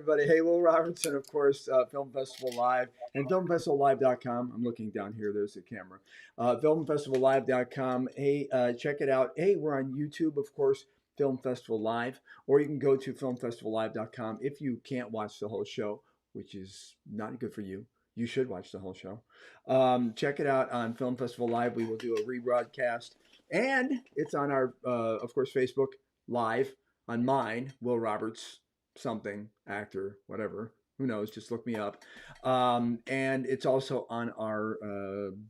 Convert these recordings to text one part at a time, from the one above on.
everybody. Hey, Will Robertson, of course, Film Festival Live and filmfestivallive.com. I'm looking down here. There's the camera. Filmfestivallive.com. Hey, check it out. Hey, we're on YouTube, of course, Film Festival Live, or you can go to filmfestivallive.com if you can't watch the whole show, which is not good for you. You should watch the whole show. Check it out on Film Festival Live. We will do a rebroadcast, and it's on our, of course, Facebook Live on mine, Will Roberts, something, actor, whatever. Who knows? Just look me up. And it's also on our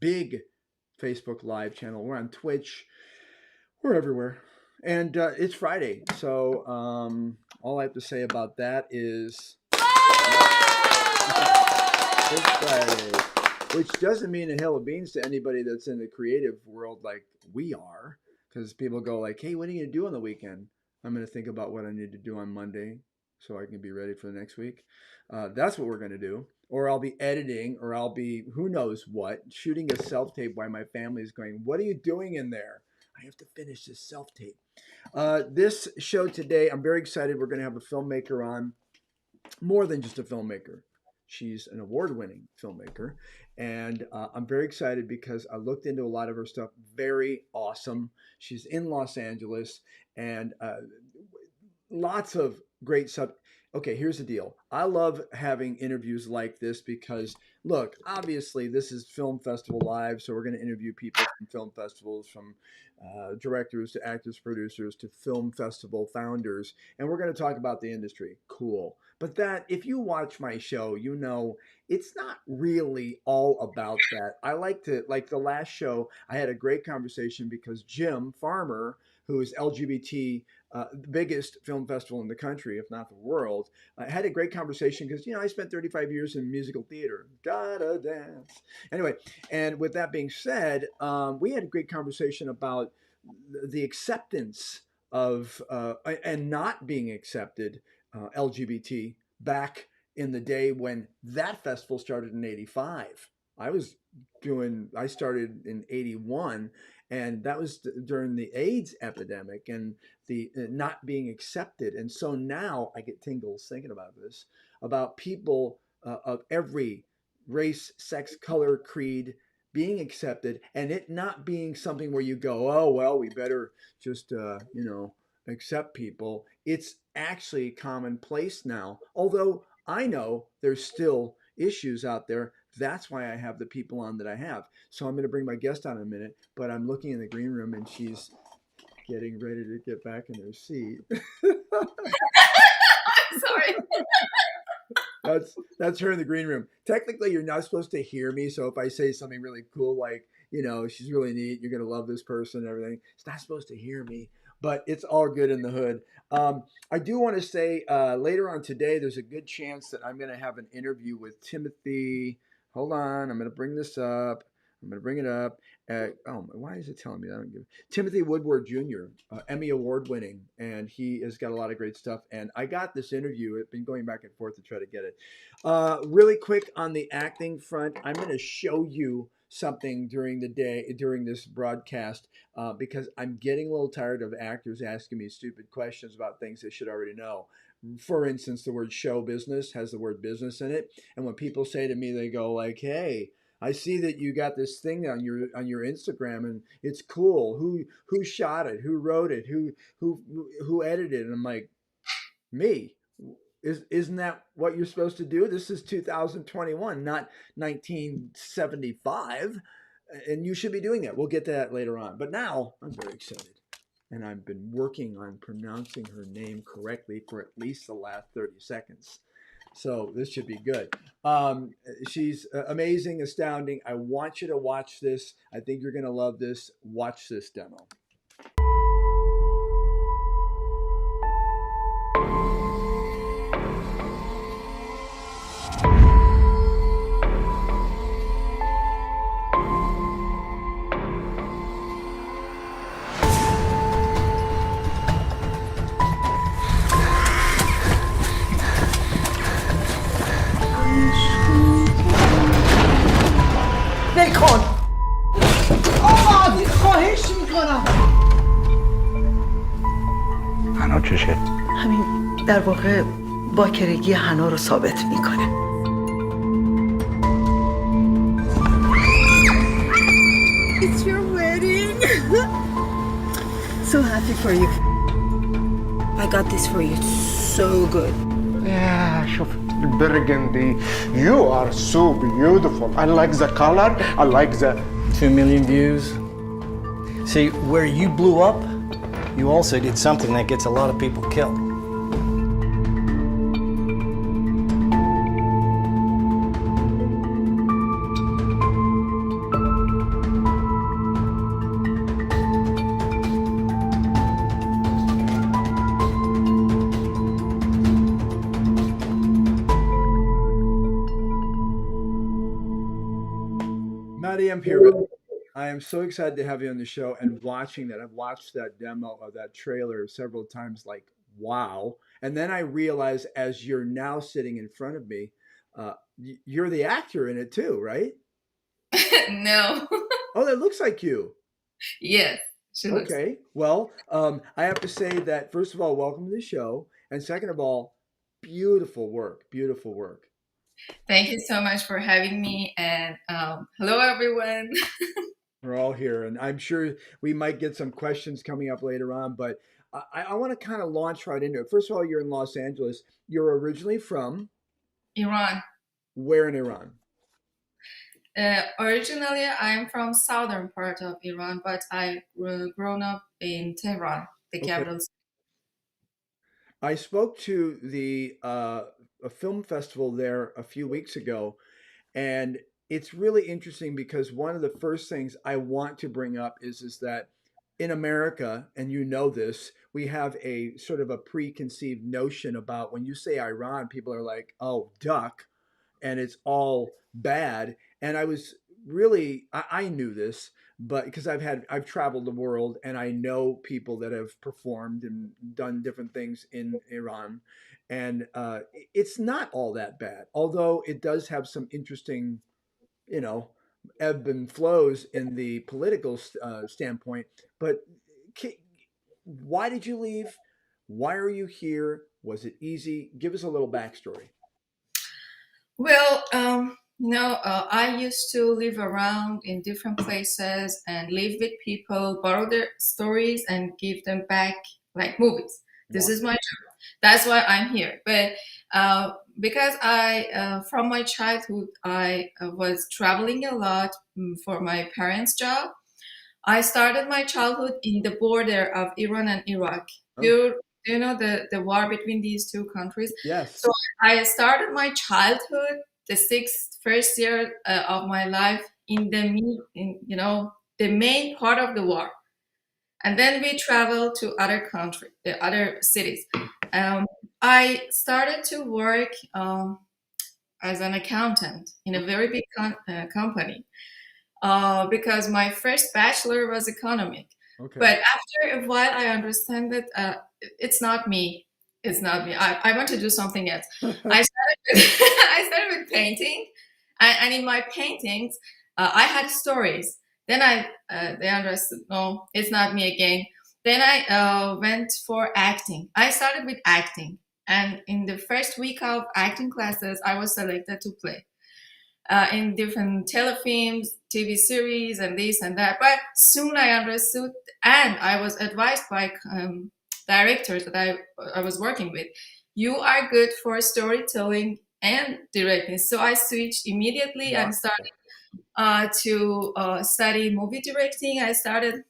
big Facebook Live channel. We're on Twitch. We're everywhere. And it's Friday. So all I have to say about that is it's Friday. Which doesn't mean a hill of beans to anybody that's in the creative world like we are. Because people go like, hey, what are you going to do on the weekend? I'm going to think about what I need to do on Monday so I can be ready for the next week. That's what we're going to do. Or I'll be editing, or I'll be, who knows what, shooting a self-tape while my family is going, what are you doing in there? I have to finish this self-tape. This show today, I'm very excited. We're going to have a filmmaker on, more than just a filmmaker. She's an award-winning filmmaker. And I'm very excited because I looked into a lot of her stuff. Very awesome. She's in Los Angeles, and lots of great stuff. Okay, here's the deal. I love having interviews like this because, look, obviously this is Film Festival Live, so we're going to interview people from film festivals, from directors to actors, producers to film festival founders, and we're going to talk about the industry. Cool. But that, if you watch my show, you know it's not really all about that. I like to, like the last show, I had a great conversation because Jim Farmer, who is LGBT, the biggest film festival in the country, if not the world, had a great conversation because, you know, I spent 35 years in musical theater. Gotta dance. Anyway, and with that being said, we had a great conversation about the acceptance of, and not being accepted, LGBT back in the day when that festival started in 85. I started in 81, and that was during the AIDS epidemic and the not being accepted. And so now I get tingles thinking about this, about people of every race, sex, color, creed being accepted, and it not being something where you go, oh, well, we better just, accept people. It's actually commonplace now, although I know there's still issues out there. That's why I have the people on that I have. So I'm going to bring my guest on in a minute, but I'm looking in the green room and she's getting ready to get back in her seat. Sorry. That's her in the green room. Technically, you're not supposed to hear me. So if I say something really cool, like, she's really neat, you're going to love this person and everything, it's not supposed to hear me. But it's all good in the hood. I do want to say later on today, there's a good chance that I'm going to have an interview with Timothy. Hold on. I'm going to bring this up. I'm going to bring it up. Why is it telling me? Timothy Woodward Jr., Emmy Award winning, and he has got a lot of great stuff. And I got this interview. I've been going back and forth to try to get it. Really quick on the acting front, I'm going to show you something during the day, during this broadcast, because I'm getting a little tired of actors asking me stupid questions about things they should already know. For instance, the word show business has the word business in it. And when people say to me, they go like, hey, I see that you got this thing on your Instagram and it's cool. Who shot it? Who wrote it? Who edited it? And I'm like, me. Isn't that what you're supposed to do? This is 2021, not 1975. And you should be doing that. We'll get to that later on. But now I'm very excited. And I've been working on pronouncing her name correctly for at least the last 30 seconds. So this should be good. She's amazing, astounding. I want you to watch this. I think you're going to love this. Watch this demo. بکن آقا خواهش میکنم. فنا چشه؟ همین در واقع باکرگی حنا رو ثابت میکنه. It's your wedding. So happy for you. I got this for you. It's so good. Yeah, شوف burgundy. You are so beautiful. I like the color. I like the 2 million views. See, where you blew up, you also did something that gets a lot of people killed. Maryam Pirband, I am so excited to have you on the show and watching that. I've watched that demo of that trailer several times, like, wow. And then I realize as you're now sitting in front of me, you're the actor in it too, right? No. Oh, that looks like you. Yes, she looks. Okay. Well, I have to say that, first of all, welcome to the show. And second of all, beautiful work. Beautiful work. Thank you so much for having me. And hello, everyone. We're all here, and I'm sure we might get some questions coming up later on, but I want to kind of launch right into it. First of all, you're in Los Angeles. You're originally from Iran. where in Iran? Originally, I'm from southern part of Iran, but I grown up in Tehran, the Okay. capital. I spoke to a film festival there a few weeks ago, and it's really interesting because one of the first things I want to bring up is that in America, and you know this, we have a sort of a preconceived notion about when you say Iran, people are like, oh, duck, and it's all bad. And I was really, I knew this, but because I've traveled the world and I know people that have performed and done different things in Iran. And it's not all that bad, although it does have some interesting, you know, ebb and flows in the political standpoint. But why did you leave? Why are you here? Was it easy? Give us a little backstory. Well, I used to live around in different places and live with people, borrow their stories, and give them back like movies. This Wow. is my job. That's why I'm here. But because from my childhood, I was traveling a lot for my parents' job. I started my childhood in the border of Iran and Iraq. Oh, Do you know the war between these two countries? yes. So I started my childhood, the first year of my life the main part of the war, and then we traveled to other country, the other cities. I started to work as an accountant in a very big company because my first bachelor was economic. Okay. But after a while, I understand that it's not me. It's not me. I want to do something else. I started with, I started with painting, and in my paintings, I had stories. Then they understood, no, it's not me again. Then I went for acting. I started with acting, and in the first week of acting classes, I was selected to play in different telefilms, TV series, and this and that. But soon I understood, and I was advised by directors that I was working with, you are good for storytelling and directing. So I switched immediately Wow. and started to study movie directing. I started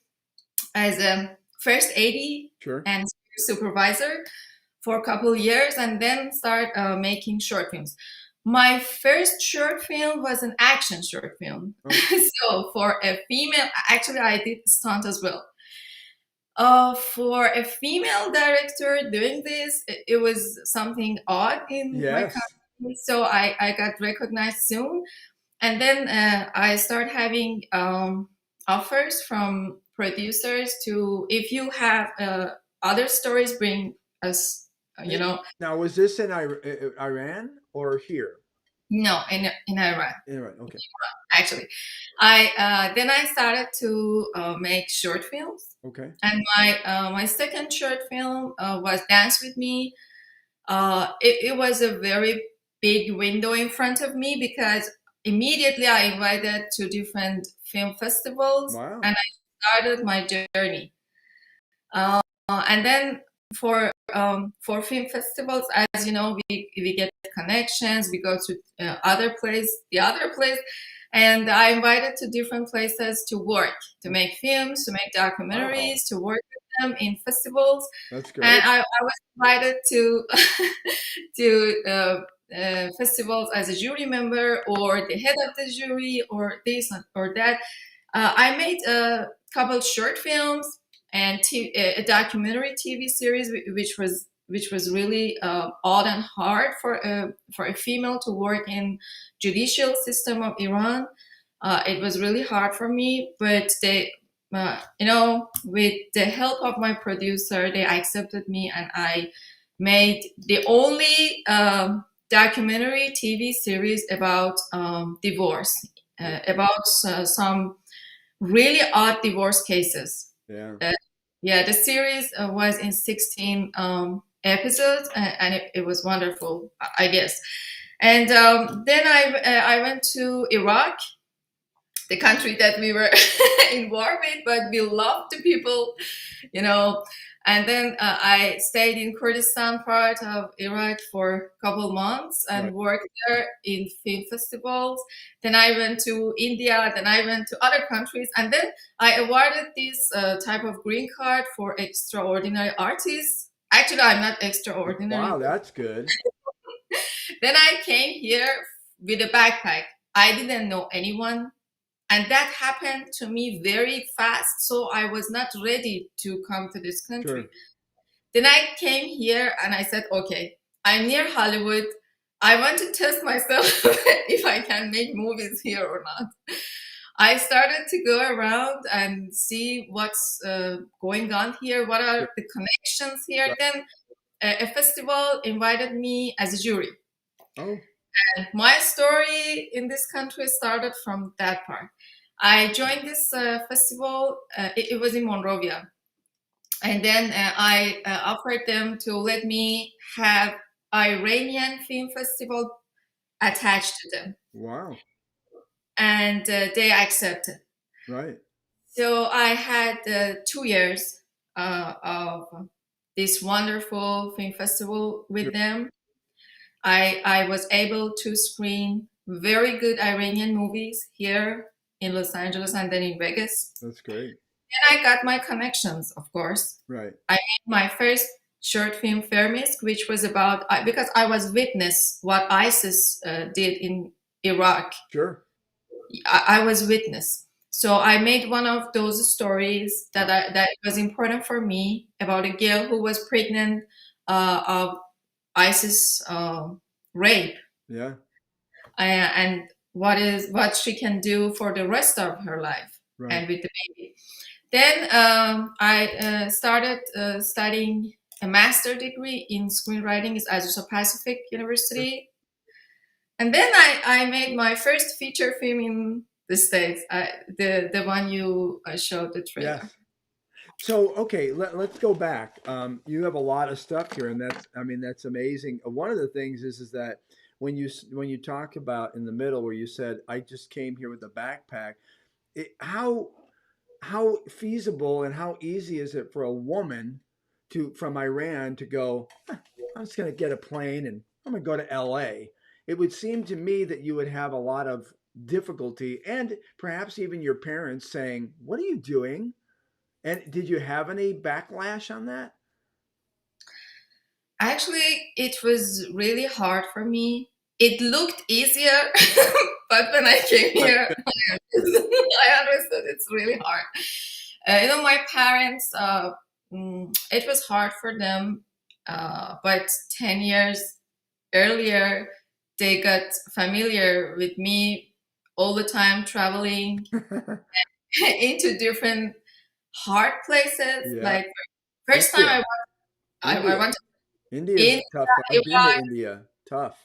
as a first AD Sure. and supervisor for a couple of years, and then start making short films. My first short film was an action short film. Oh. So for a female, actually I did stunt as well. For a female director doing this, it was something odd in my Yes. country. So I got recognized soon. And then I start having offers from producers to, if you have other stories, bring us, Now, was this in Iran or here? No, in Iran, In Iran. Okay. actually. I started to make short films. Okay. And my second short film was Dance with Me. it was a very big window in front of me because immediately I invited to different film festivals Wow. and I started my journey. And then for film festivals, as you know, we get connections. We go to the other place, and I invited to different places to work, to make films, to make documentaries, to work with them in festivals. That's And great. I was invited to to festivals as a jury member or the head of the jury or this or that. I made a couple short films and a documentary TV series, which was really odd and hard for a female to work in judicial system of Iran. It was really hard for me, but they, with the help of my producer, they accepted me, and I made the only documentary TV series about divorce, about some really odd divorce cases. Yeah. Yeah, the series was in 16 episodes, and it was wonderful, I guess. And then I went to Iraq, the country that we were in war with, but we loved the people, you know. And then I stayed in Kurdistan part of Iraq for a couple months and Right. worked there in film festivals. Then I went to India. Then I went to other countries, and then I awarded this type of green card for extraordinary artists. Actually, I'm not extraordinary. Wow, that's good. Then I came here with a backpack. I didn't know anyone. And that happened to me very fast. So I was not ready to come to this country. Sure. Then I came here and I said, okay, I'm near Hollywood. I want to test myself if I can make movies here or not. I started to go around and see what's going on here. What are the connections here? Right. Then a festival invited me as a jury. Oh, And my story in this country started from that part. I joined this festival. It was in Monrovia, and then I offered them to let me have Iranian film festival attached to them, wow. and they accepted. Right. So I had 2 years of this wonderful film festival with Sure. them. I was able to screen very good Iranian movies here in Los Angeles and then in Vegas. That's great. And I got my connections, of course. Right. I made my first short film, Fermisk, which was about, because I was witness what ISIS did in Iraq. Sure. I was witness. So I made one of those stories that was important for me about a girl who was pregnant of ISIS rape, Yeah. and what she can do for the rest of her life Right. and with the baby. Then I started studying a master degree in screenwriting at Azusa Pacific University, and then I made my first feature film in the States, the one you showed the trailer. Yes. So, okay, let's go back. You have a lot of stuff here, and that's amazing. One of the things is that when you talk about in the middle where you said, I just came here with a backpack, how feasible and how easy is it for a woman from Iran to go, "Huh, I'm just going to get a plane and I'm going to go to LA. It would seem to me that you would have a lot of difficulty and perhaps even your parents saying, what are you doing? And did you have any backlash on that? Actually, it was really hard for me. It looked easier, but when I came here, I understood it's really hard. My parents, it was hard for them, but 10 years earlier, they got familiar with me all the time traveling into different hard places. Yeah. Like first time India. I India. went India's in tough. I've been to India. Tough.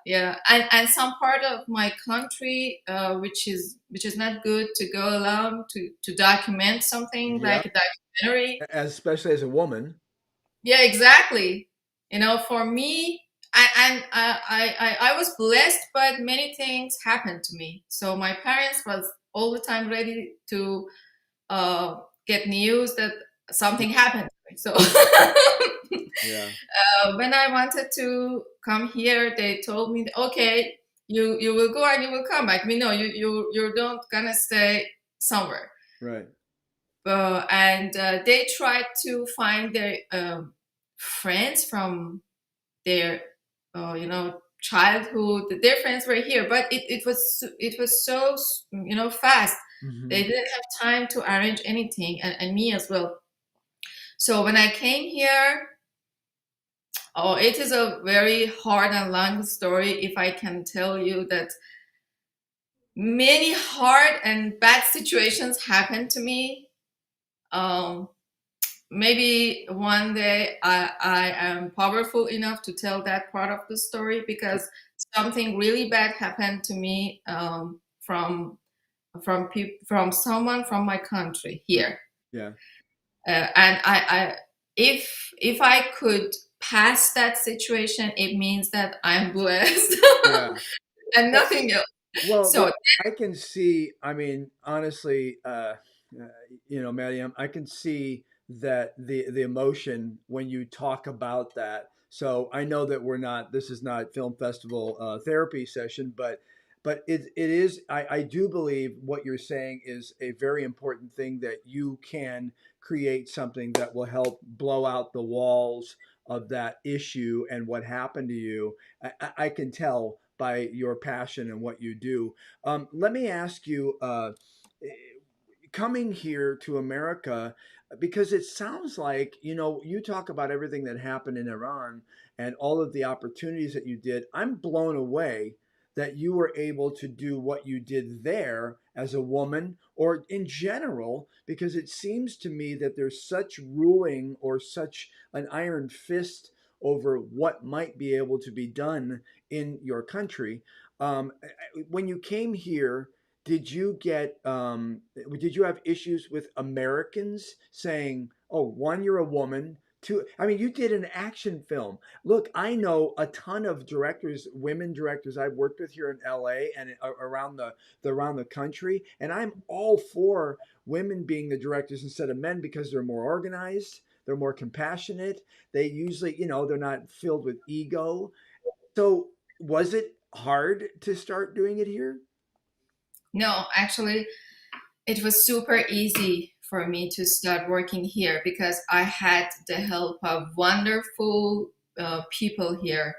yeah, and some part of my country, which is not good to go alone to document something Yeah. like a documentary. Especially as a woman. Yeah, exactly. For me, I was blessed, but many things happened to me. So my parents was all the time ready to get news that something happened to me. So Yeah. when I wanted to come here, they told me, okay, you will go and you will come back. No, you don't gonna stay somewhere. Right. And they tried to find their friends from their childhood. Their friends were here, but it was so fast. Hmm. They didn't have time to arrange anything, and me as well. So when I came here, oh, it is a very hard and long story. If I can tell you that many hard and bad situations happened to me. um, Maybe one day I am powerful enough to tell that part of the story, because something really bad happened to me, from someone from my country here. Yeah. And if I could pass that situation, it means that I'm blessed. Yeah. And nothing else. Well, So I can see, I mean, honestly, Maryam, I can see that the emotion when you talk about that. So I know that this is not film festival therapy session, but it is, I do believe what you're saying is a very important thing, that you can create something that will help blow out the walls of that issue and what happened to you. I can tell by your passion and what you do. Let me ask you, coming here to America, because it sounds like, you talk about everything that happened in Iran and all of the opportunities that you did. I'm blown away that you were able to do what you did there as a woman, or in general, because it seems to me that there's such ruling, or such an iron fist over what might be able to be done in your country. Um, when you came here, did you have issues with Americans saying, "Oh, one, you're a woman. Two, I mean, you did an action film. Look, I know a ton of directors, women directors I've worked with here in LA and around around the country, and I'm all for women being the directors instead of men, because they're more organized, they're more compassionate. They usually, they're not filled with ego. So, was it hard to start doing it here? no, actually, it was super easy for me to start working here, because I had the help of wonderful people here.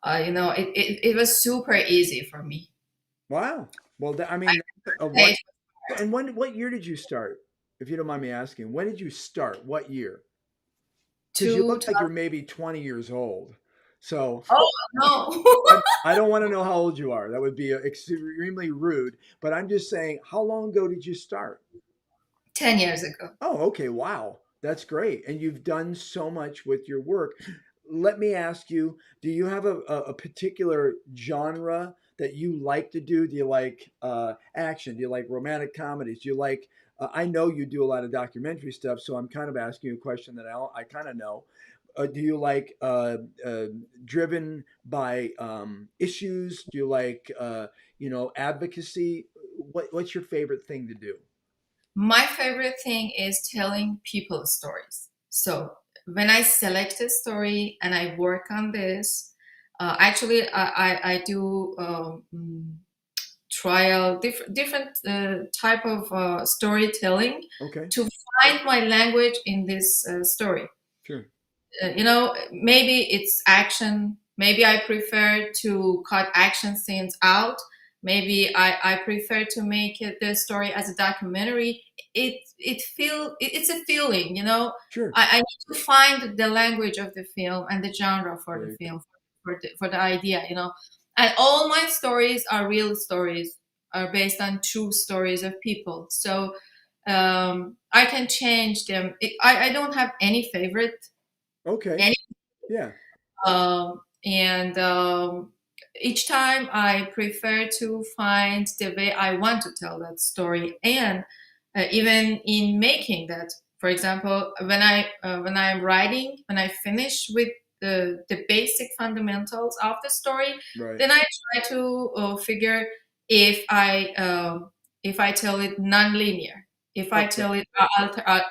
It was super easy for me. Wow. Well, I mean, It and what year did you start? If you don't mind me asking, when did you start? What year? Because you to look like you're maybe 20 years old. So oh no. I don't want to know how old you are. That would be extremely rude. But I'm just saying, how long ago did you start? 10 years ago. Oh, okay. Wow. That's great. And you've done so much with your work. Let me ask you, do you have a particular genre that you like to do? Do you like action? Do you like romantic comedies? Do you like, I know you do a lot of documentary stuff, so I'm kind of asking you a question that I kind of know. Do you like driven by issues? Do you like, advocacy? What's your favorite thing to do? My favorite thing is telling people stories. So when I select a story and I work on this, actually I do trial different type of storytelling Okay, to find my language in this story. sure. Maybe it's action. Maybe I prefer to cut action scenes out. Maybe I prefer to make the story as a documentary. It's a feeling, Sure. I need to find the language of the film and the genre for the Very film, for the idea, And all my stories are real stories, are based on true stories of people. So I can change them. I don't have any favorite. okay. Any Yeah. and each time I prefer to find the way I want to tell that story, and even in making that. For example, when I'm writing, when I finish with the basic fundamentals of the story, Right. then I try to figure if I tell it non-linear, if I Okay. tell it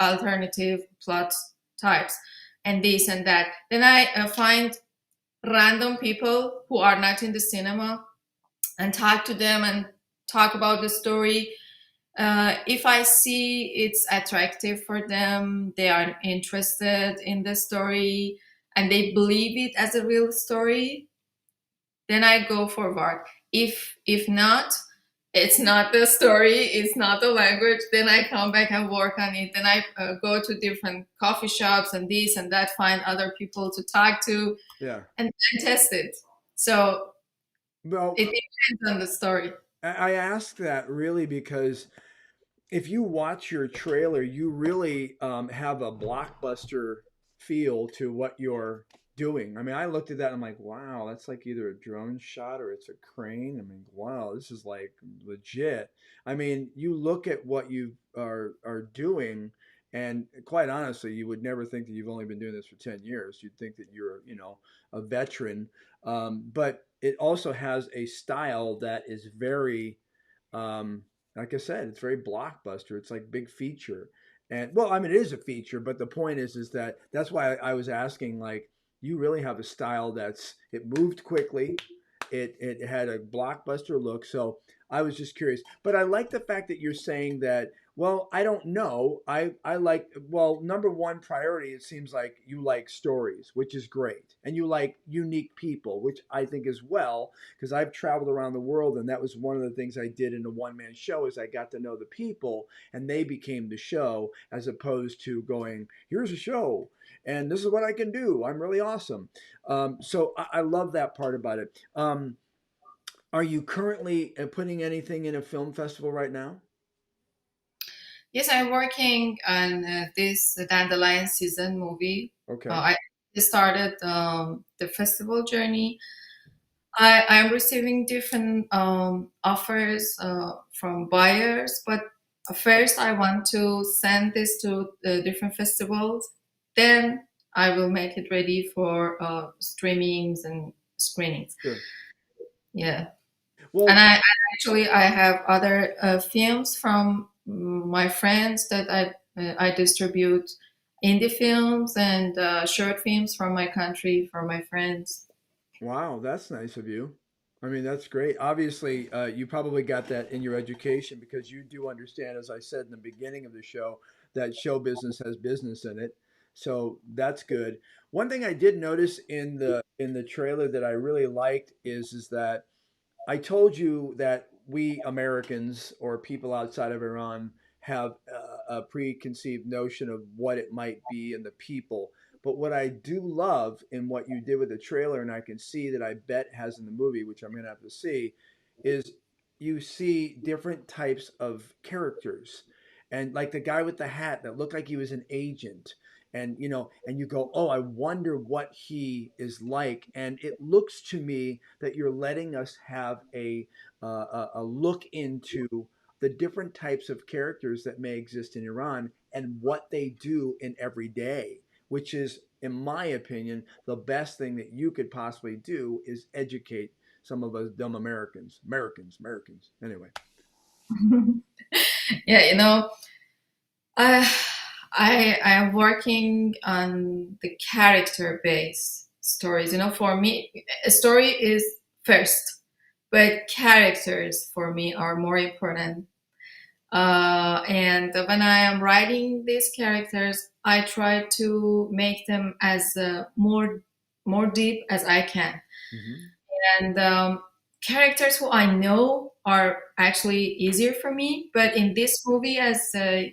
alternative plot types and this and that, then I find random people who are not in the cinema and talk to them and talk about the story. If I see it's attractive for them, they are interested in the story, and they believe it as a real story, then I go forward. If not, it's not the story, it's not the language, then I come back and work on it. Then I go to different coffee shops and this and that, find other people to talk to, Yeah. and test it. So Well, it depends on the story. I ask that really because if you watch your trailer, you really have a blockbuster feel to what you're doing. I mean, I looked at that and I'm like, wow, that's like either a drone shot or it's a crane. I mean, wow, this is like legit. I mean, you look at what you are doing, and quite honestly, you would never think that you've only been doing this for 10 years. You'd think that you're, a veteran. But it also has a style that is very like I said, it's very blockbuster. It's like big feature. And well, I mean, it is a feature, but the point is that that's why I was asking, like, you really have a style it moved quickly. It had a blockbuster look. So I was just curious. But I like the fact that you're saying that, well, I don't know. I like, well, number one priority, it seems like you like stories, which is great. And you like unique people, which I think as well, because I've traveled around the world, and that was one of the things I did in a one-man show is I got to know the people and they became the show, as opposed to going, here's a show and this is what I can do. I'm really awesome. So I love that part about it. Are you currently putting anything in a film festival right now? Yes, I'm working on this Dandelion season movie. Okay. I started the festival journey. I'm receiving different offers from buyers, but first I want to send this to the different festivals. Then I will make it ready for streamings and screenings. Sure. Yeah. Well, And I have other films from my friends that I distribute indie films and short films from my country for my friends. wow, that's nice of you. I mean, that's great. Obviously, you probably got that in your education because you do understand, as I said in the beginning of the show, that show business has business in it. So that's good. One thing I did notice in the trailer that I really liked is that I told you that we Americans or people outside of Iran have a preconceived notion of what it might be and the people. But what I do love in what you did with the trailer, and I can see that I bet has in the movie, which I'm going to have to see, is you see different types of characters. And like the guy with the hat that looked like he was an agent. And and you go, oh, I wonder what he is like. And it looks to me that you're letting us have a look into the different types of characters that may exist in Iran and what they do in every day, which is, in my opinion, the best thing that you could possibly do is educate some of us dumb Americans. Anyway. Yeah, I I am working on the character based stories. For me, a story is first, but characters for me are more important. And when I am writing these characters, I try to make them as more deep as I can. Hmm. And characters who I know are actually easier for me. But in this movie, as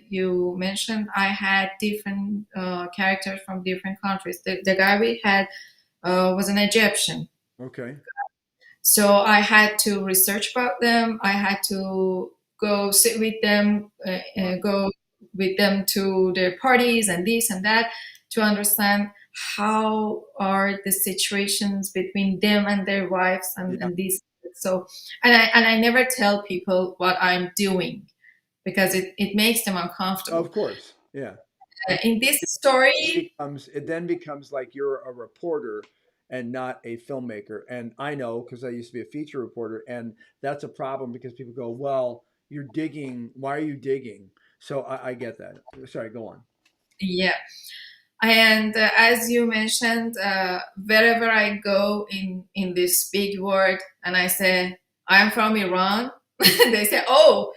you mentioned, I had different characters from different countries. The guy we had was an Egyptian. Okay. So I had to research about them. I had to go sit with them, go with them to their parties and this and that to understand how are the situations between them and their wives Yeah. and these. So, and I never tell people what I'm doing because it makes them uncomfortable. Of course. Yeah. In this It story, it then becomes like you're a reporter and not a filmmaker. And I know because I used to be a feature reporter, and that's a problem because people go, "Well, you're digging. Why are you digging?" So I get that. Sorry, go on. yeah. And as you mentioned, wherever I go in this big world, and I say I'm from Iran, they say, "Oh,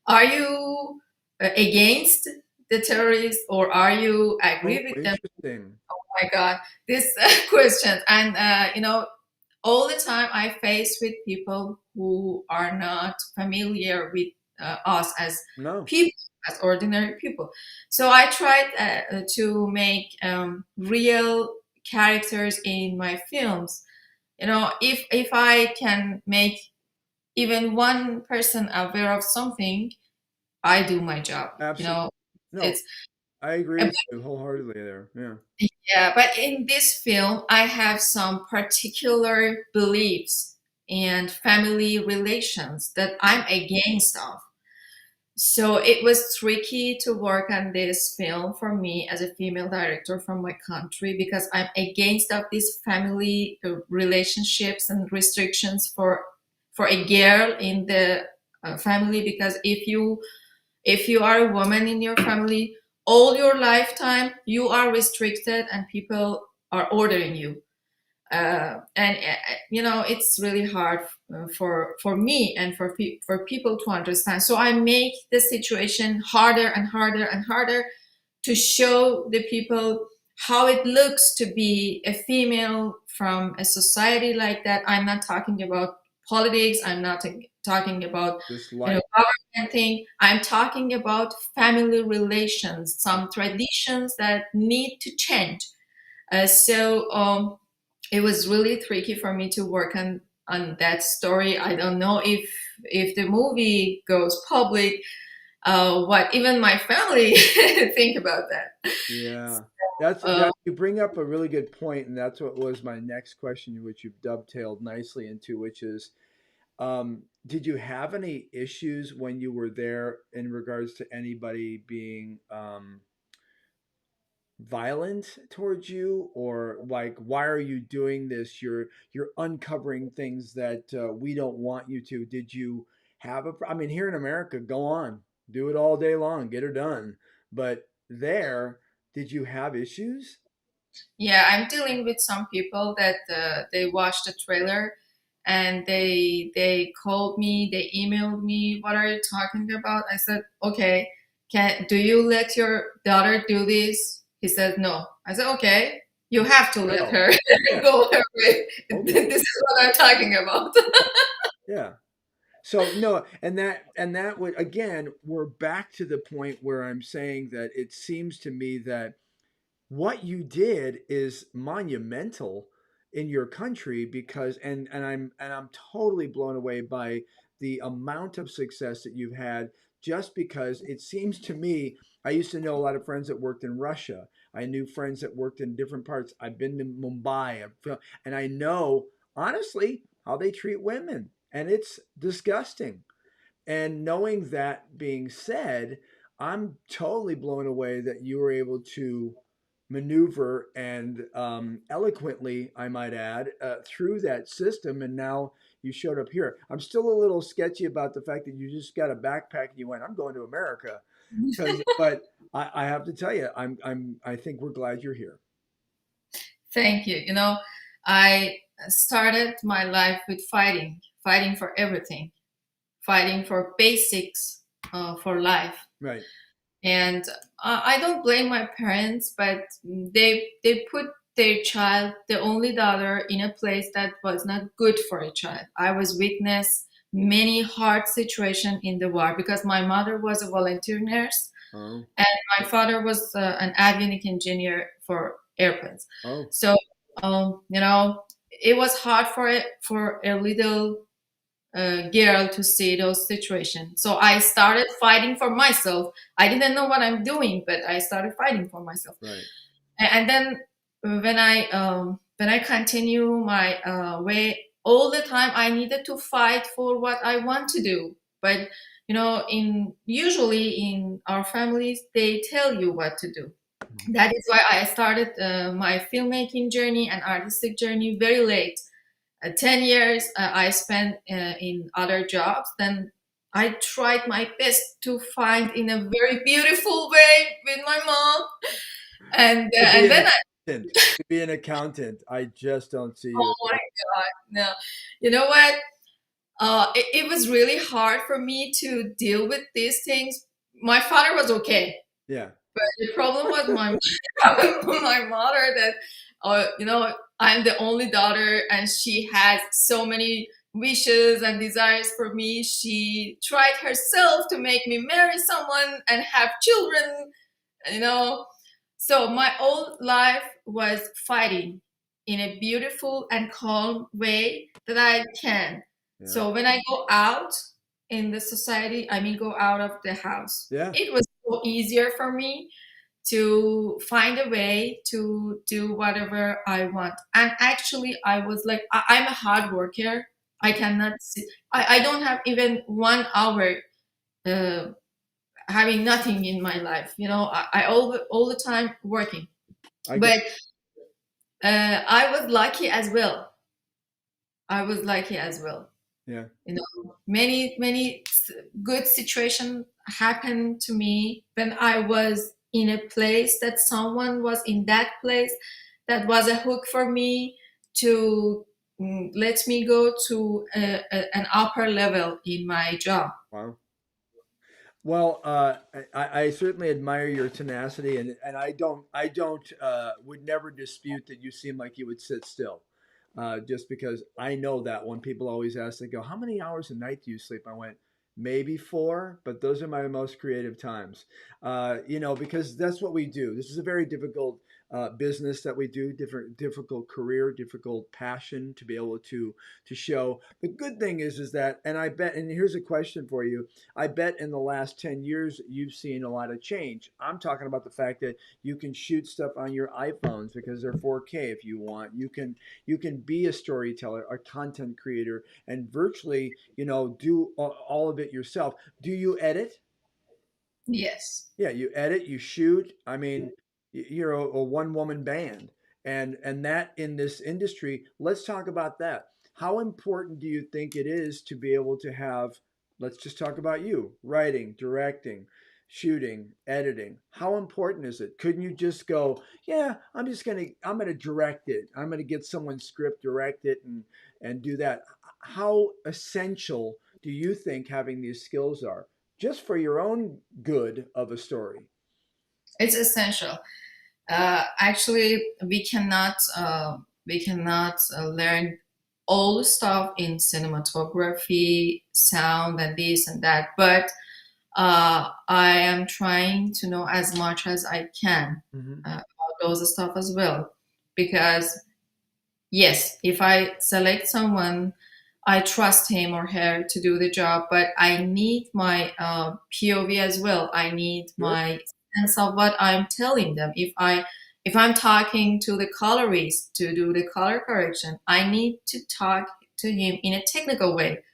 are you against the terrorists, or are you Oh, agree with them?" interesting. Oh my God, this question. And all the time I face with people who are not familiar with us as No, people, as ordinary people. So I tried to make real characters in my films. If I can make even one person aware of something, I do my job. absolutely. No, It's I agree with you wholeheartedly there. Yeah. Yeah, but in this film, I have some particular beliefs and family relations that I'm against of. So it was tricky to work on this film for me as a female director from my country because I'm against of these family relationships and restrictions for a girl in the family. Because if you are a woman in your family, all your lifetime you are restricted and people are ordering you. And it's really hard for me and for people to understand. So I make the situation harder and harder and harder to show the people how it looks to be a female from a society like that. I'm not talking about politics. I'm not talking about Just life. government thing. I'm talking about family relations, some traditions that need to change. So it was really tricky for me to work on that story. I don't know if the movie goes public, what even my family think about that. Yeah. That's Uh, that you bring up a really good point, and that's what was my next question, which you've dovetailed nicely into, which is, did you have any issues when you were there in regards to anybody being violent towards you, or like, why are you doing this? You're uncovering things that we don't want you to. Did you have I mean, here in America, go on, do it all day long, get her done. But there, did you have issues? yeah, I'm dealing with some people that they watched the trailer and they called me, they emailed me, what are you talking about? I said, okay, do you let your daughter do this? He said no. I said, okay, you have to let Well, her yeah, go her way. okay, This is what I'm talking about. yeah. So no, and that would, again, we're back to the point where I'm saying that it seems to me that what you did is monumental in your country, because and I'm totally blown away by the amount of success that you've had, just because it seems to me, I used to know a lot of friends that worked in Russia. I knew friends that worked in different parts. I've been to Mumbai, and I know honestly how they treat women, and it's disgusting. And knowing that being said, I'm totally blown away that you were able to maneuver and eloquently, I might add, through that system. And now you showed up here. I'm still a little sketchy about the fact that you just got a backpack and you went, "I'm going to America." But I have to tell you, I think we're glad you're here. Thank you. I started my life with fighting for everything, fighting for basics for life. Right. And I don't blame my parents, but they put their child, the only daughter, in a place that was not good for a child. I was witness many hard situation in the war because my mother was a volunteer nurse Oh. and my father was an avionic engineer for airplanes. Oh. So it was hard for a little girl to see those situations. So I started fighting for myself. I didn't know what I'm doing, but I started fighting for myself. Right. And then when I continue my way, all the time I needed to fight for what I want to do. But in usually in our families, they tell you what to do. That is why I started my filmmaking journey and artistic journey very late. 10 years I spent in other jobs. Then I tried my best to find in a very beautiful way with my mom. To be And an then I, accountant, to be an accountant, I just don't see you. oh my God, no. You know what? It was really hard for me to deal with these things. My father was okay. Yeah, But the problem was my mother that, I'm the only daughter and she has so many wishes and desires for me. She tried herself to make me marry someone and have children, you know. So my whole life was fighting in a beautiful and calm way that I can. yeah, So when I go out in the society, I mean, go out of the house, yeah. it was so easier for me to find a way to do whatever I want. And actually, I was like, I'm a hard worker. I cannot sit, I don't have even 1 hour uh, having nothing in my life. I all the time working. I get. But I was lucky as well. I was lucky as well. Yeah, Many good situations happened to me when I was in a place that someone was in that place that was a hook for me to let me go to an upper level in my job. wow. Well, I certainly admire your tenacity, and I don't would never dispute that you seem like you would sit still, just because I know that when people always ask, they go, "How many hours a night do you sleep?" I went, maybe 4, but those are my most creative times. Because that's what we do. This is a very difficult business that we do, difficult career, difficult passion to be able to show. The good thing is that, and I bet, and here's a question for you. I bet in the last 10 years, you've seen a lot of change. I'm talking about the fact that you can shoot stuff on your iPhones because they're 4K if you want. You can be a storyteller, a content creator, and virtually, do all of it yourself. Do you edit? Yes. Yeah, you edit, you shoot. I mean, you're a one woman band, and that in this industry. Let's talk about that. How important do you think it is to be able to have? Let's just talk about you: writing, directing, shooting, editing. How important is it? Couldn't you just go, yeah, I'm gonna direct it. I'm gonna get someone's script, direct it, and do that. How essential do you think having these skills are? Just for your own good of a story. It's essential. Actually, we cannot learn all the stuff in cinematography, sound, and this and that. But I am trying to know as much as I can Hmm. about those stuff as well, because yes, if I select someone, I trust him or her to do the job, but I need my POV as well. I need Sure. my sense of what I'm telling them. If I'm talking to the colorist to do the color correction, I need to talk to him in a technical way,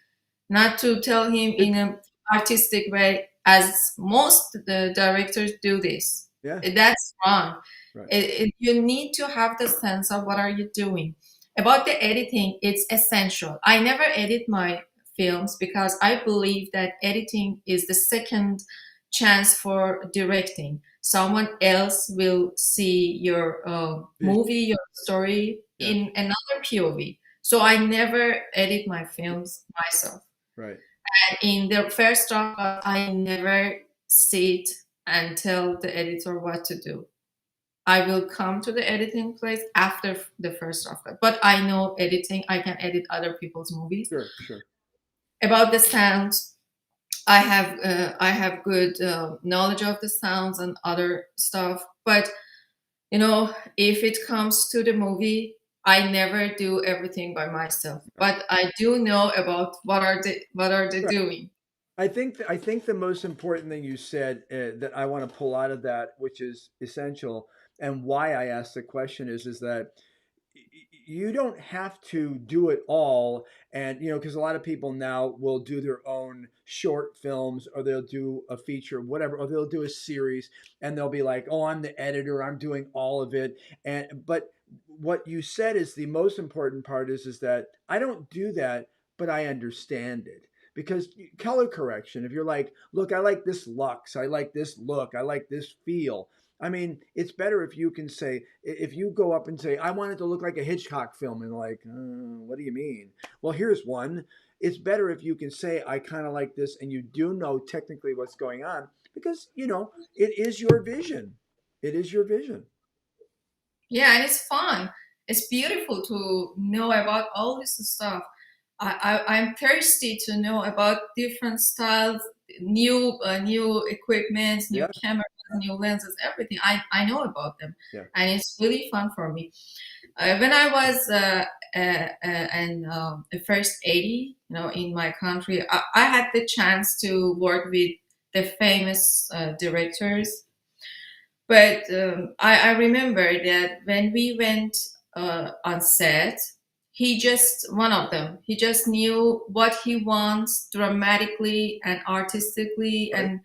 not to tell him It, in an artistic way, as most the directors do this. yeah, That's wrong. right. You need to have the sense of what are you doing. About the editing, it's essential. I never edit my films because I believe that editing is the second chance for directing. Someone else will see your Vision. movie, your story Yeah, in another POV. So I never edit my films myself. right. And in the first draft, I never sit and tell the editor what to do. I will come to the editing place after the first draft. But I know editing. I can edit other people's movies. Sure, sure. About the sounds, I have good knowledge of the sounds and other stuff. But if it comes to the movie, I never do everything by myself. Right. But I do know about what are they Right. doing. I think the most important thing you said that I want to pull out of that, which is essential, and why I asked the question is that you don't have to do it all. And because a lot of people now will do their own short films, or they'll do a feature, whatever, or they'll do a series, and they'll be like, oh, I'm the editor, I'm doing all of it. But what you said is the most important part, is that I don't do that, but I understand it. Because color correction, if you're like, look, I like this lux, I like this look, I like this feel. I mean, it's better if you can say, if you go up and say, I want it to look like a Hitchcock film, and like, what do you mean? Well, here's one. It's better if you can say, I kind of like this, and you do know technically what's going on, because, it is your vision. It is your vision. Yeah, and it's fun. It's beautiful to know about all this stuff. I'm thirsty to know about different styles, new equipments, new Yeah. cameras, new lenses, everything. I know about them, Yeah. and it's really fun for me. When I was in the first 80, in my country, I had the chance to work with the famous directors. But I remember that when we went on set, one of them, he just knew what he wants dramatically and artistically Right. and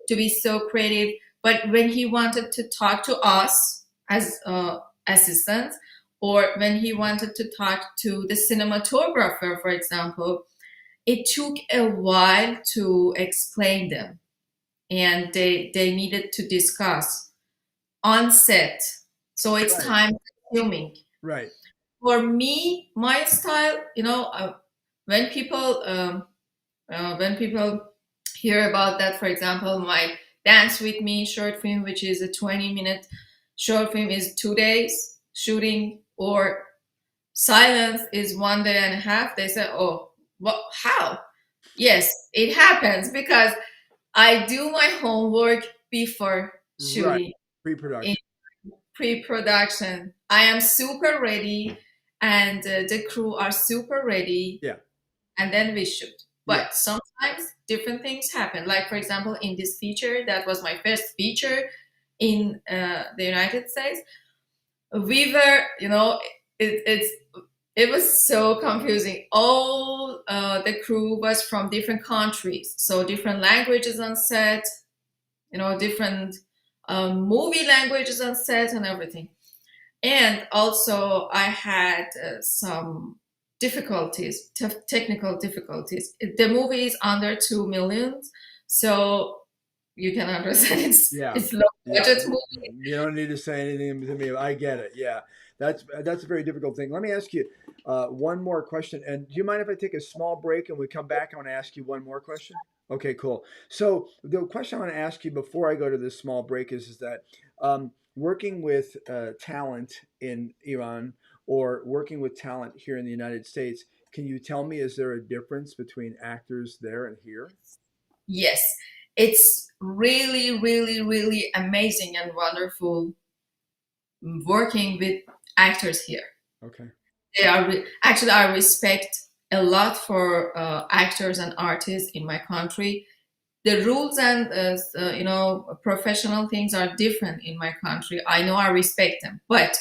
to be so creative. But when he wanted to talk to us as assistants, or when he wanted to talk to the cinematographer, for example, it took a while to explain them. And they needed to discuss on set. So it's Right. time consuming. Right. For me, my style, when people when people hear about that, for example, my Dance with Me short film, which is a 20-minute short film, is 2 days shooting, or Silence is 1 day and a half. They say, "Oh, what? How?" Yes, it happens because I do my homework before Right. shooting. In Pre-production. pre-production, I am super ready, and the crew are super ready, Yeah. and then we shoot. Yeah. But sometimes different things happen. Like, for example, in this feature, that was my first feature in the United States. We were, it was so confusing. All the crew was from different countries, so different languages on set, different movie languages on set and everything. And also, I had some difficulties, technical difficulties. The movie is under 2 million, so you can understand Yeah. it's low Yeah. budget movie. You don't need to say anything to me. I get it. Yeah. That's a very difficult thing. Let me ask you one more question. And do you mind if I take a small break and we come back? I want to ask you one more question. Okay, cool. So the question I want to ask you before I go to this small break is that working with talent in Iran, or working with talent here in the United States, can you tell me, is there a difference between actors there and here? Yes, it's really, really, really amazing and wonderful working with actors here. Okay. Actually, I respect a lot for actors and artists in my country. The rules and professional things are different in my country. I know, I respect them, but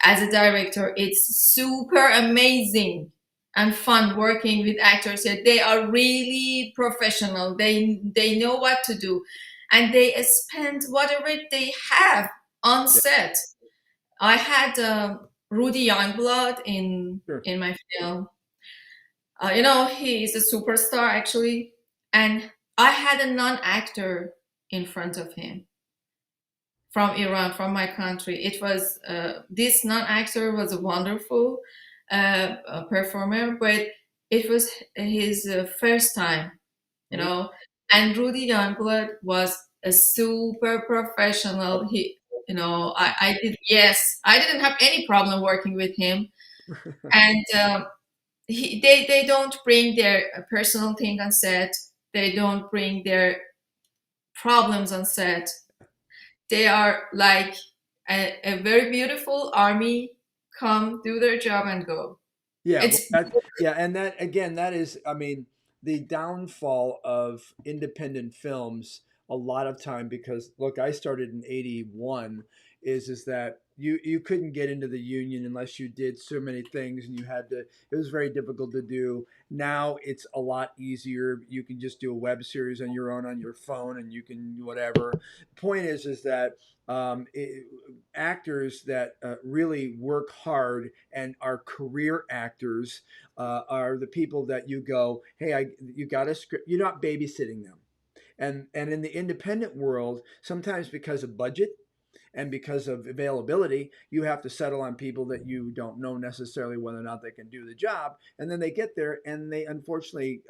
as a director, it's super amazing and fun working with actors here. They are really professional. They know what to do, and they spend whatever they have on Yeah. set. I had Rudy Youngblood in Sure. my film. He is a superstar actually, and I had a non-actor in front of him from Iran, from my country. It was this non-actor was a wonderful performer, but it was his first time, you Really? know. And Rudy Youngblood was a super professional. I did, yes, I didn't have any problem working with him, and they don't bring their personal thing on set. They don't bring their problems on set. They are like a very beautiful army, come do their job and go. Yeah, well, It's yeah, and that again, that is, I mean, the downfall of independent films a lot of time, because look, I started in '81, is that you couldn't get into the union unless you did so many things, and it was very difficult to do. Now it's a lot easier. You can just do a web series on your own on your phone, and you can whatever. Point is that um, it, actors that really work hard and are career actors are the people that you go, hey, you got a script. You're not babysitting them. And in the independent world, sometimes because of budget and because of availability, you have to settle on people that you don't know necessarily whether or not they can do the job. And then they get there, and they unfortunately,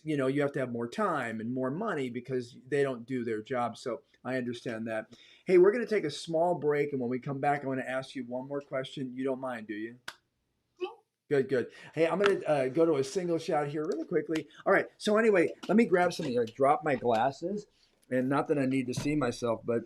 you have to have more time and more money because they don't do their job. So I understand that. Hey, we're going to take a small break, and when we come back, I want to ask you one more question. You don't mind, do you? Good, good. Hey, I'm going to go to a single shot here really quickly. All right. So anyway, let me grab something. I drop my glasses, and not that I need to see myself, but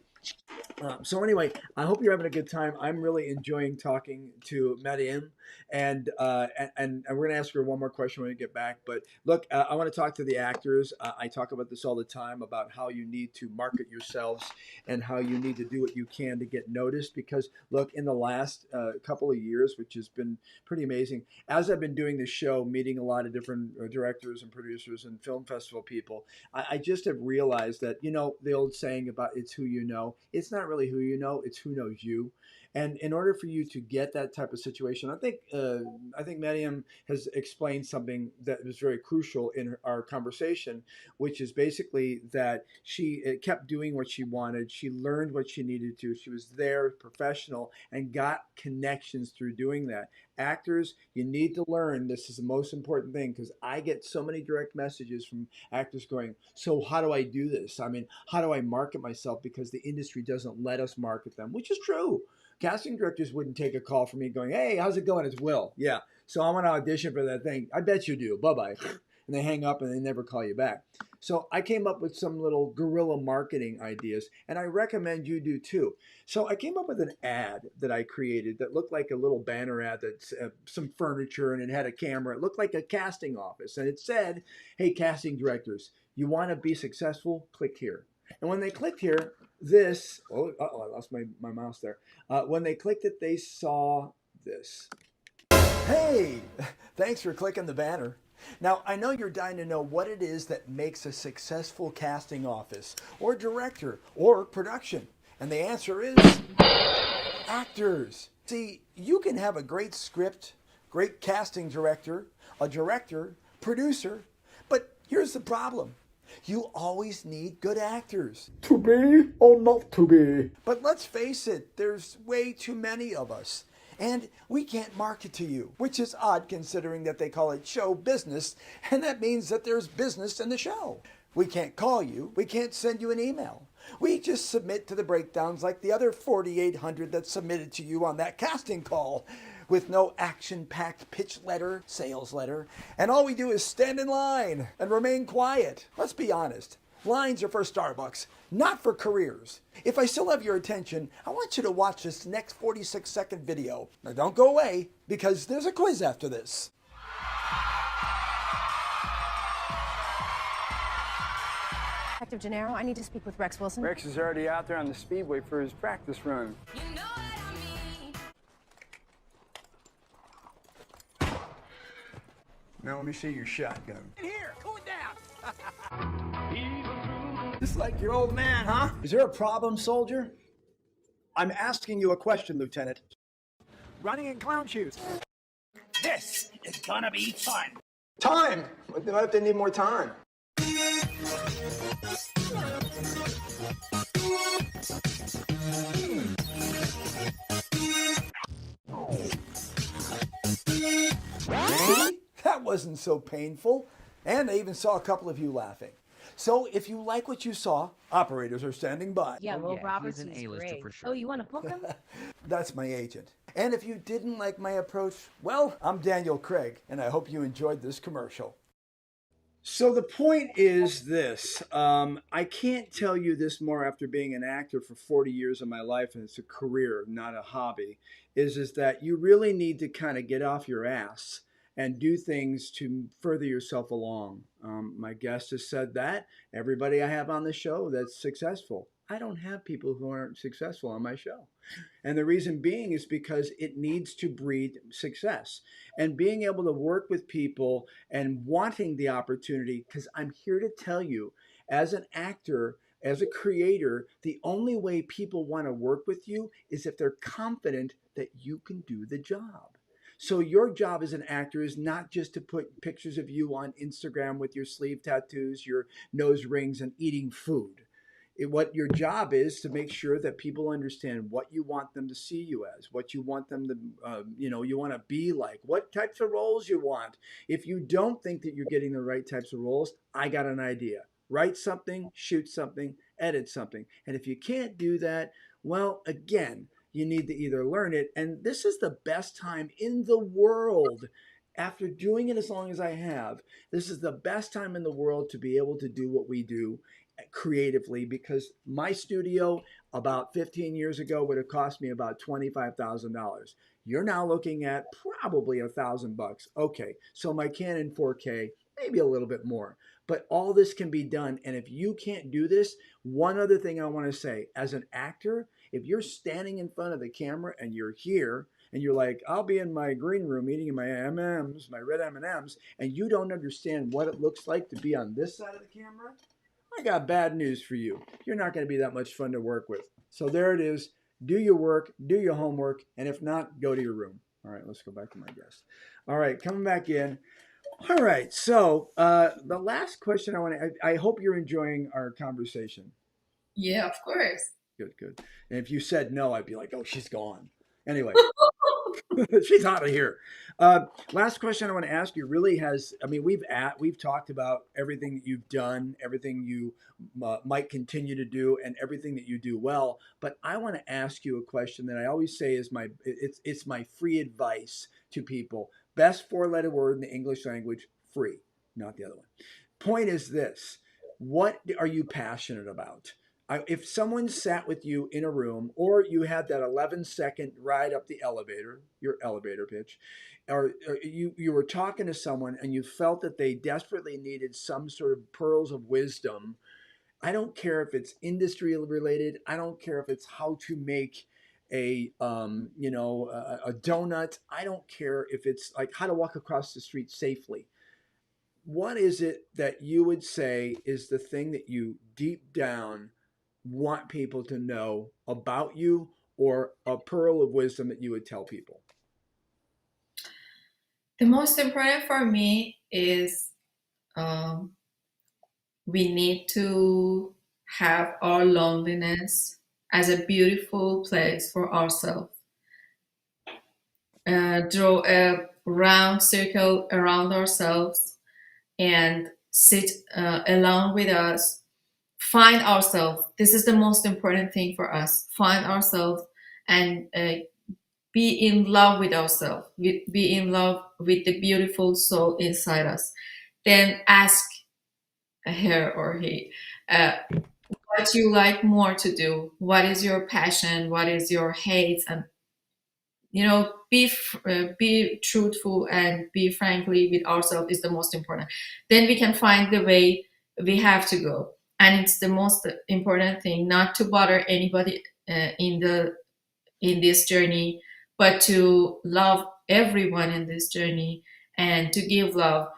so anyway, I hope you're having a good time. I'm really enjoying talking to Maryam, and we're gonna ask her one more question when we get back. But look, I want to talk to the actors. I talk about this all the time about how you need to market yourselves and how you need to do what you can to get noticed. Because look, in the last couple of years, which has been pretty amazing, as I've been doing this show, meeting a lot of different directors and producers and film festival people, I just have realized that, the old saying about it's who you know, it's not really who you know, it's who knows you. And in order for you to get that type of situation, I think Maryam has explained something that was very crucial in our conversation, which is basically that she kept doing what she wanted. She learned what she needed to. She was there, professional, and got connections through doing that. Actors, you need to learn. This is the most important thing, because I get so many direct messages from actors going, so how do I do this? I mean, how do I market myself? Because the industry doesn't let us market them, which is true. Casting directors wouldn't take a call from me going, hey, how's it going? It's Will. Yeah. So I want to audition for that thing. I bet you do. Bye-bye. And they hang up and they never call you back. So I came up with some little guerrilla marketing ideas, and I recommend you do too. So I came up with an ad that I created that looked like a little banner ad that's some furniture, and it had a camera. It looked like a casting office, and it said, hey, casting directors, you want to be successful? Click here. And when they clicked here, I lost my mouse there. When they clicked it, they saw this. Hey, thanks for clicking the banner. Now, I know you're dying to know what it is that makes a successful casting office or director or production. And the answer is actors. See, you can have a great script, great casting director, a director, producer, but here's the problem. You always need good actors. To be or not to be? But let's face it, there's way too many of us. And we can't market to you, which is odd considering that they call it show business, and that means that there's business in the show. We can't call you. We can't send you an email. We just submit to the breakdowns like the other 4,800 that submitted to you on that casting call, with no action-packed pitch letter, sales letter, and all we do is stand in line and remain quiet. Let's be honest. Lines are for Starbucks, not for careers. If I still have your attention, I want you to watch this next 46-second video. Now don't go away, because there's a quiz after this. Detective Gennaro, I need to speak with Rex Wilson. Rex is already out there on the speedway for his practice run. You know what I mean? Now let me see your shotgun. Here, cool it down. Just like your old man, huh? Is there a problem, soldier? I'm asking you a question, Lieutenant. Running in clown shoes. This is gonna be fun. Time! What if they need more time? See? That wasn't so painful. And I even saw a couple of you laughing. So if you like what you saw, operators are standing by. Yeah, Will Roberts is great. For sure. Oh, you want to book him? That's my agent. And if you didn't like my approach, well, I'm Daniel Craig, and I hope you enjoyed this commercial. So the point is this. I can't tell you this more after being an actor for 40 years of my life, and it's a career, not a hobby, is that you really need to kind of get off your ass and do things to further yourself along. My guest has said that. Everybody I have on the show that's successful I don't have people who aren't successful on my show. And the reason being is because it needs to breed success. And being able to work with people and wanting the opportunity, because I'm here to tell you, as an actor, as a creator, the only way people want to work with you is if they're confident that you can do the job. So your job as an actor is not just to put pictures of you on Instagram with your sleeve tattoos, your nose rings, and eating food. What your job is to make sure that people understand what you want them to see you as, what you want them to, you want to be like, what types of roles you want. If you don't think that you're getting the right types of roles, I got an idea. Write something, shoot something, edit something. And if you can't do that, well, again, you need to either learn it. And this is the best time in the world. After doing it as long as I have, this is the best time in the world to be able to do what we do creatively, because my studio about 15 years ago would have cost me about $25,000. You're now looking at probably $1,000. Okay, so my Canon 4K, maybe a little bit more, but all this can be done. And if you can't do this, one other thing I want to say, as an actor, if you're standing in front of the camera and you're here and you're like, I'll be in my green room eating my M&Ms, my red M&Ms, and you don't understand what it looks like to be on this side of the camera, I got bad news for you. You're not going to be that much fun to work with. So there it is. Do your work, do your homework, and if not, go to your room. All right, let's go back to my guest. All right, coming back in. All right, so the last question I hope you're enjoying our conversation. Yeah, of course. Good, good. And if you said no, I'd be like, oh, she's gone. Anyway, she's out of here. Last question I want to ask you really has, I mean, we've talked about everything that you've done, everything you might continue to do, and everything that you do well. But I want to ask you a question that I always say is it's my free advice to people. Best four-letter word in the English language, free, not the other one. Point is this: what are you passionate about? If someone sat with you in a room, or you had that 11-second ride up the elevator, your elevator pitch, or you were talking to someone and you felt that they desperately needed some sort of pearls of wisdom, I don't care if it's industry related, I don't care if it's how to make a donut, I don't care if it's like how to walk across the street safely. What is it that you would say is the thing that you deep down want people to know about you, or a pearl of wisdom that you would tell people? The most important for me is we need to have our loneliness as a beautiful place for ourselves. Draw a round circle around ourselves and sit alone with us. Find ourselves. This is the most important thing for us. Find ourselves and be in love with ourselves. Be in love with the beautiful soul inside us. Then ask her or he what you like more to do. What is your passion? What is your hate? And be truthful and be frankly with ourselves is the most important. Then we can find the way we have to go. And it's the most important thing, not to bother anybody in this journey, but to love everyone in this journey and to give love.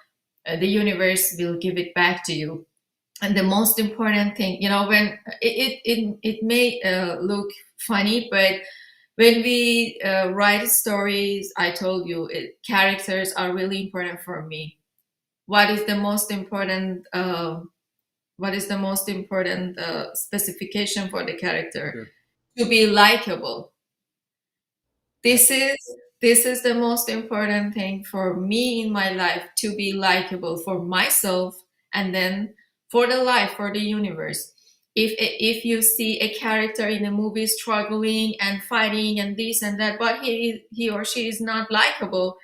The universe will give it back to you. And the most important thing, when it may look funny, but when we write stories, I told you, characters are really important for me. What is the most important? What is the most important specification for the character? Sure. To be likable. This is the most important thing for me in my life, to be likable for myself, and then for the life, for the universe. If you see a character in a movie struggling and fighting and this and that, but he or she is not likable,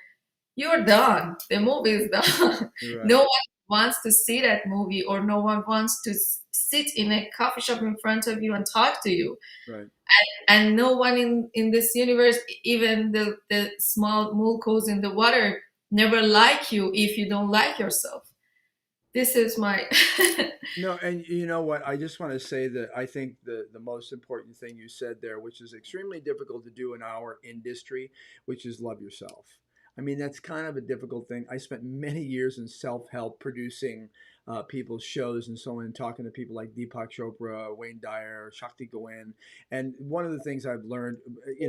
you're done. The movie is done. Right. No one wants to see that movie, or no one wants to sit in a coffee shop in front of you and talk to you. Right. And no one in this universe, even the small molecules in the water, never like you if you don't like yourself. this is my No, and you know what? I just want to say that I think the most important thing you said there, which is extremely difficult to do in our industry, which is love yourself. I mean, that's kind of a difficult thing. I spent many years in self-help producing people's shows and so on, talking to people like Deepak Chopra, Wayne Dyer, Shakti Gawain. And one of the things I've learned,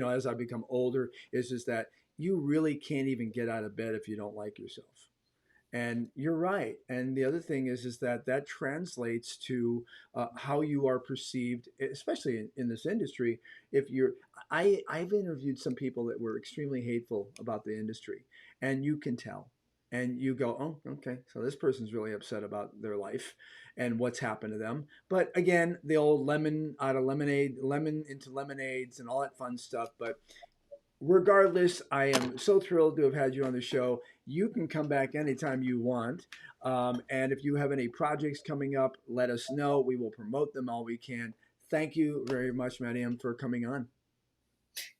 as I become older, is that you really can't even get out of bed if you don't like yourself. And you're right. And the other thing is that that translates to how you are perceived, especially in this industry. If you're, I've interviewed some people that were extremely hateful about the industry, and you can tell. And you go, oh, okay, so this person's really upset about their life and what's happened to them. But again, the old lemon out of lemonade, lemon into lemonades, and all that fun stuff. But regardless, I am so thrilled to have had you on the show. You can come back anytime you want. And if you have any projects coming up, let us know. We will promote them all we can. Thank you very much, Maryam, for coming on.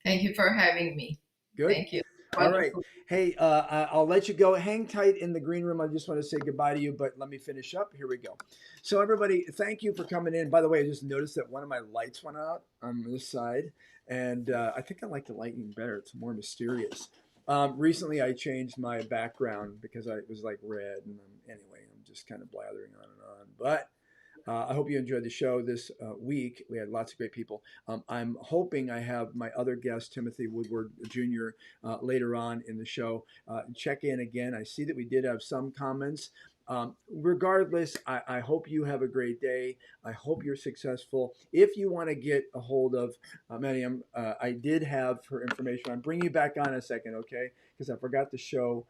thank you for having me. Good. Thank you. All right. Wonderful. Hey, I'll let you go. Hang tight in the green room. I just want to say goodbye to you, but let me finish up. Here we go. So, everybody, thank you for coming in. By the way, I just noticed that one of my lights went out on this side, and I think I like the lighting better. It's more mysterious. Recently, I changed my background because it was like red, and anyway, I'm just kind of blathering on and on. But I hope you enjoyed the show this week. We had lots of great people. I'm hoping I have my other guest, Timothy Woodward Jr., later on in the show. Check in again. I see that we did have some comments. Regardless, I hope you have a great day. I hope you're successful. If you want to get a hold of Maryam, I did have her information. I'm bringing you back on in a second, okay? Because I forgot to show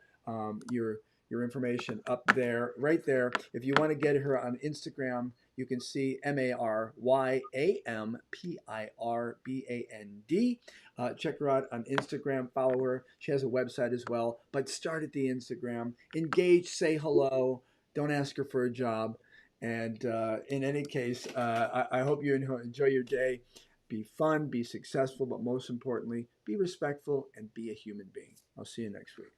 your information up there, right there. If you want to get her on Instagram, you can see MaryamPirband. Check her out on Instagram. Follow her. She has a website as well. But start at the Instagram. Engage. Say hello. Don't ask her for a job. And in any case, I hope you enjoy your day. Be fun. Be successful. But most importantly, be respectful and be a human being. I'll see you next week.